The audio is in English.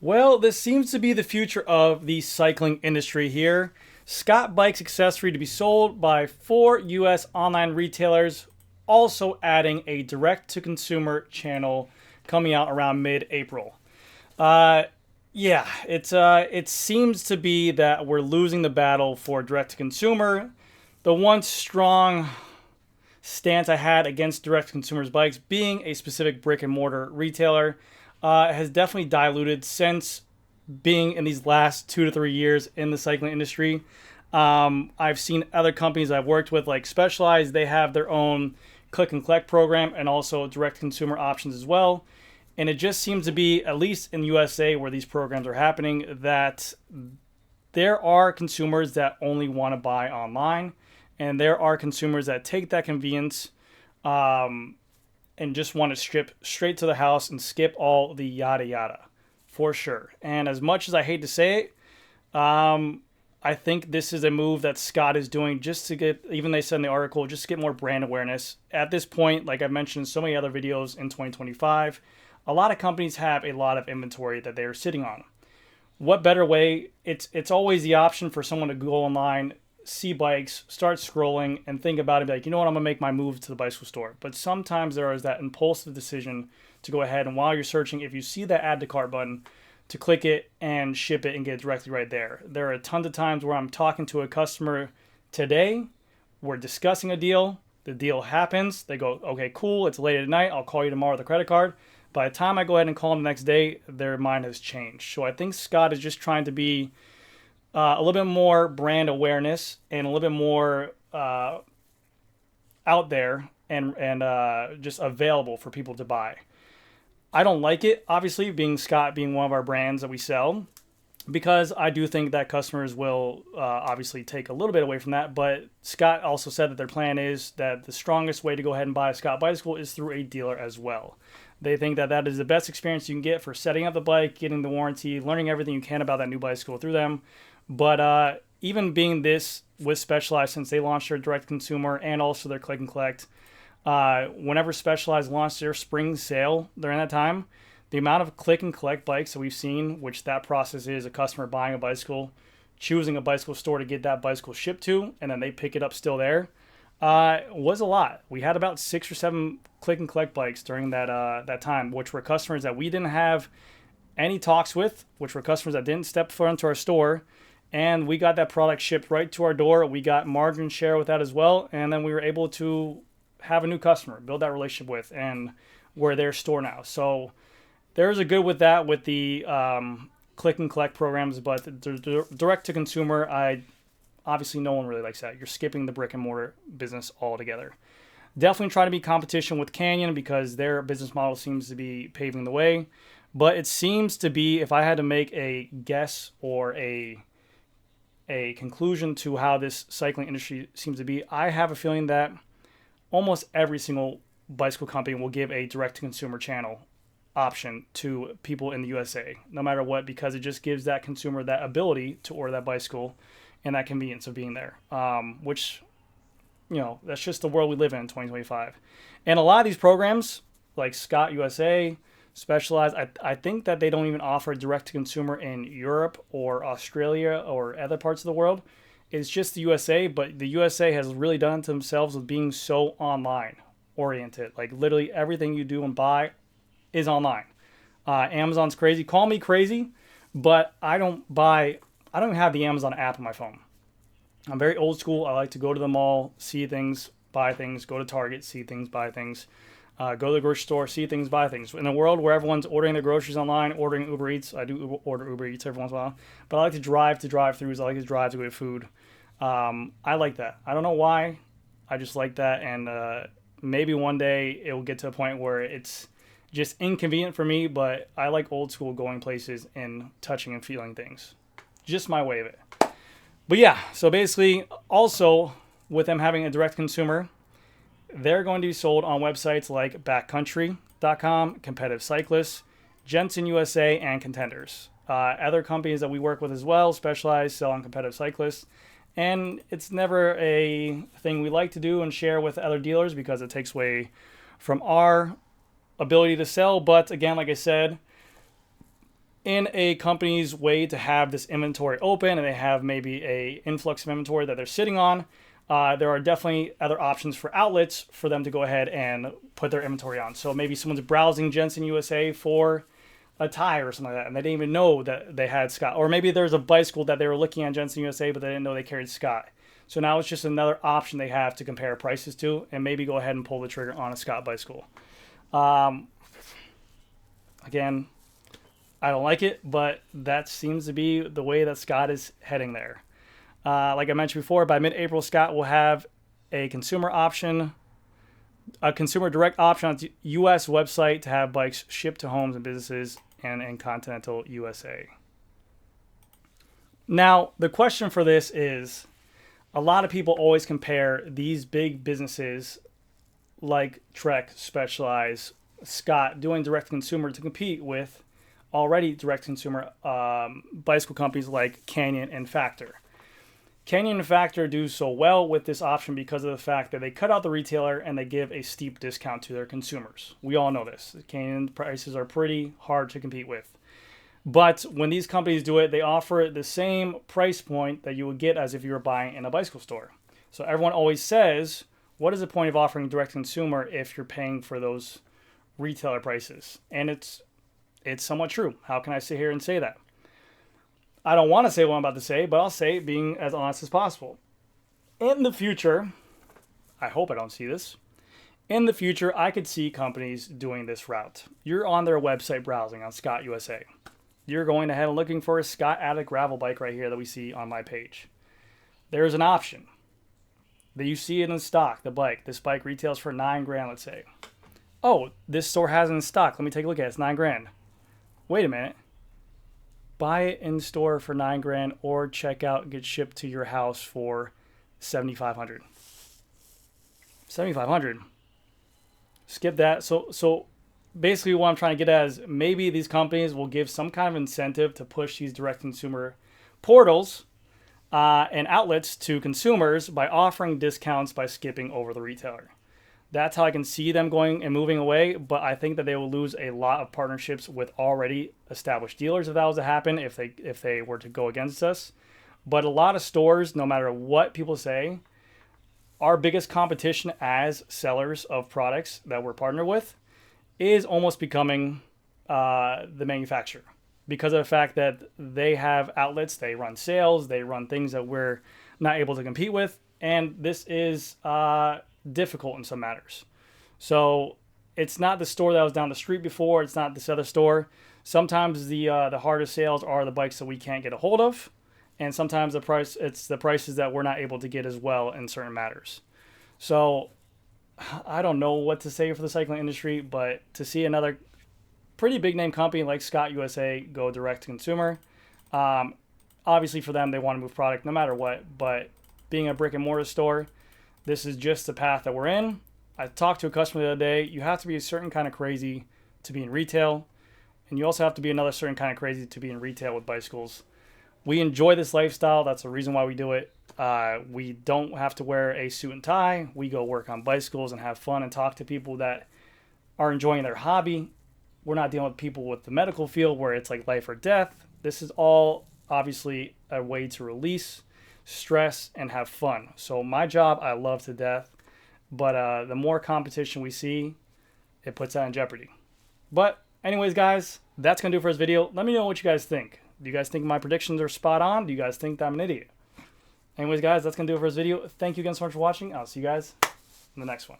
Well, this seems to be the future of the cycling industry here. Scott Bike's accessory to be sold by 4 US online retailers, also adding a direct to consumer channel coming out around mid April. Uh, yeah, it seems to be that we're losing the battle for direct to consumer. The once strong stance I had against direct to consumers bikes being a specific brick and mortar retailer has definitely diluted since being in these last 2 to 3 years in the cycling industry. I've seen other companies I've worked with, like Specialized, they have their own click and collect program and also direct consumer options as well. And it just seems to be, at least in the USA where these programs are happening, that there are consumers that only want to buy online, and there are consumers that take that convenience um, and just want to ship straight to the house and skip all the yada yada, for sure. And as much as I hate to say it, I think this is a move that Scott is doing just to get, even they said in the article, just to get more brand awareness. At this point, like I've mentioned in so many other videos in 2025, a lot of companies have a lot of inventory that they are sitting on. What better way? It's always the option for someone to go online, see bikes, start scrolling, and think about it. Be like, you know what, I'm gonna make my move to the bicycle store. But sometimes there is that impulsive decision to go ahead and while you're searching, if you see that add to cart button, to click it and ship it and get it directly right there. There are tons of times where I'm talking to a customer today, we're discussing a deal, the deal happens, they go, okay, cool, it's late at night, I'll call you tomorrow with a credit card. By the time I go ahead and call them the next day, their mind has changed. So I think Scott is just trying to be a little bit more brand awareness and a little bit more out there and just available for people to buy. I don't like it, obviously, being Scott being one of our brands that we sell, because I do think that customers will obviously take a little bit away from that. But Scott also said that their plan is that the strongest way to go ahead and buy a Scott bicycle is through a dealer as well. They think that that is the best experience you can get for setting up the bike, getting the warranty, learning everything you can about that new bicycle through them. But even being this with Specialized, since they launched their direct consumer and also their click and collect, whenever Specialized launched their spring sale during that time, the amount of click and collect bikes that we've seen, which that process is a customer buying a bicycle, choosing a bicycle store to get that bicycle shipped to, and then they pick it up still there, was a lot. We had about 6 or 7 click and collect bikes during that time, which were customers that we didn't have any talks with, which were customers that didn't step foot into our store, and we got that product shipped right to our door. We got margin share with that as well, and then we were able to have a new customer, build that relationship with, and we're their store now. So there's a good with that with the click and collect programs, but the direct to consumer, I obviously no one really likes that. You're skipping the brick and mortar business altogether. Definitely trying to be competition with Canyon because their business model seems to be paving the way. But it seems to be, if I had to make a guess or a conclusion to how this cycling industry seems to be, I have a feeling that almost every single bicycle company will give a direct to consumer channel option to people in the USA, no matter what, because it just gives that consumer that ability to order that bicycle and that convenience of being there, which, you know, that's just the world we live in 2025. And a lot of these programs, like Scott USA, Specialized, I think that they don't even offer direct to consumer in Europe or Australia or other parts of the world. It's just the USA, but the USA has really done it to themselves with being so online oriented. Like literally everything you do and buy is online. Amazon's crazy. Call me crazy, but I don't even have the Amazon app on my phone. I'm very old school. I like to go to the mall, see things, buy things, go to Target, see things, buy things. Go to the grocery store, see things, buy things. In a world where everyone's ordering their groceries online, ordering Uber Eats, I do order Uber Eats every once in a while, but I like to drive to drive-thrus. I like to drive to get food. I like that. I don't know why. I just like that, and maybe one day it will get to a point where it's just inconvenient for me, but I like old school going places and touching and feeling things. Just my way of it. But yeah, so basically, also with them having a direct consumer, they're going to be sold on websites like backcountry.com, Competitive Cyclists, Jensen USA, and Contenders. Other companies that we work with as well, Specialized, sell on Competitive Cyclists. And it's never a thing we like to do and share with other dealers because it takes away from our ability to sell. But again, like I said, in a company's way to have this inventory open and they have maybe a influx of inventory that they're sitting on, there are definitely other options for outlets for them to go ahead and put their inventory on. So maybe someone's browsing Jensen USA for a tire or something like that, and they didn't even know that they had Scott. Or maybe there's a bicycle that they were looking at Jensen USA, but they didn't know they carried Scott. So now it's just another option they have to compare prices to, and maybe go ahead and pull the trigger on a Scott bicycle. Again, I don't like it, but that seems to be the way that Scott is heading there. Like I mentioned before, by mid-April, Scott will have a consumer direct option on the U.S. website to have bikes shipped to homes and businesses and in continental USA. Now, the question for this is, a lot of people always compare these big businesses like Trek, Specialized, Scott doing direct consumer to compete with already direct consumer bicycle companies like Canyon and Factor. Canyon and Factor do so well with this option because of the fact that they cut out the retailer and they give a steep discount to their consumers. We all know this. Canyon prices are pretty hard to compete with. But when these companies do it, they offer the same price point that you would get as if you were buying in a bicycle store. So everyone always says, what is the point of offering direct consumer if you're paying for those retailer prices? And it's somewhat true. How can I sit here and say that? I don't want to say what I'm about to say, but I'll say it being as honest as possible. In the future, I hope I don't see this. In the future, I could see companies doing this route. You're on their website browsing on Scott USA. You're going ahead and looking for a Scott Addict gravel bike right here that we see on my page. There's an option that you see it in stock, the bike. This bike retails for $9,000, let's say. Oh, this store has it in stock. Let me take a look at it. It's $9,000. Wait a minute. Buy it in store for $9,000 or check out, get shipped to your house for $7,500. $7,500. Skip that. So basically what I'm trying to get at is maybe these companies will give some kind of incentive to push these direct consumer portals and outlets to consumers by offering discounts by skipping over the retailer. That's how I can see them going and moving away, but I think that they will lose a lot of partnerships with already established dealers if that was to happen, if they were to go against us. But a lot of stores, no matter what people say, our biggest competition as sellers of products that we're partnered with is almost becoming the manufacturer, because of the fact that they have outlets, they run sales, they run things that we're not able to compete with, and this is difficult in some matters. So it's not the store that was down the street before, it's not this other store. Sometimes the hardest sales are the bikes that we can't get a hold of, and sometimes it's the prices that we're not able to get as well in certain matters. So I don't know what to say for the cycling industry, but to see another pretty big name company like Scott USA go direct to consumer, obviously for them, they want to move product no matter what, but being a brick and mortar store, this is just the path that we're in. I talked to a customer the other day. You have to be a certain kind of crazy to be in retail, and you also have to be another certain kind of crazy to be in retail with bicycles. We enjoy this lifestyle. That's the reason why we do it. We don't have to wear a suit and tie. We go work on bicycles and have fun and talk to people that are enjoying their hobby. We're not dealing with people with the medical field where it's like life or death. This is all obviously a way to release stress and have fun. So my job, I love to death, but the more competition we see, it puts that in jeopardy. But anyways, guys, that's gonna do for this video. Let me know what you guys think. Do you guys think my predictions are spot on? Do you guys think that I'm an idiot? Anyways, guys, that's gonna do it for this video. Thank you again so much for watching. I'll see you guys in the next one.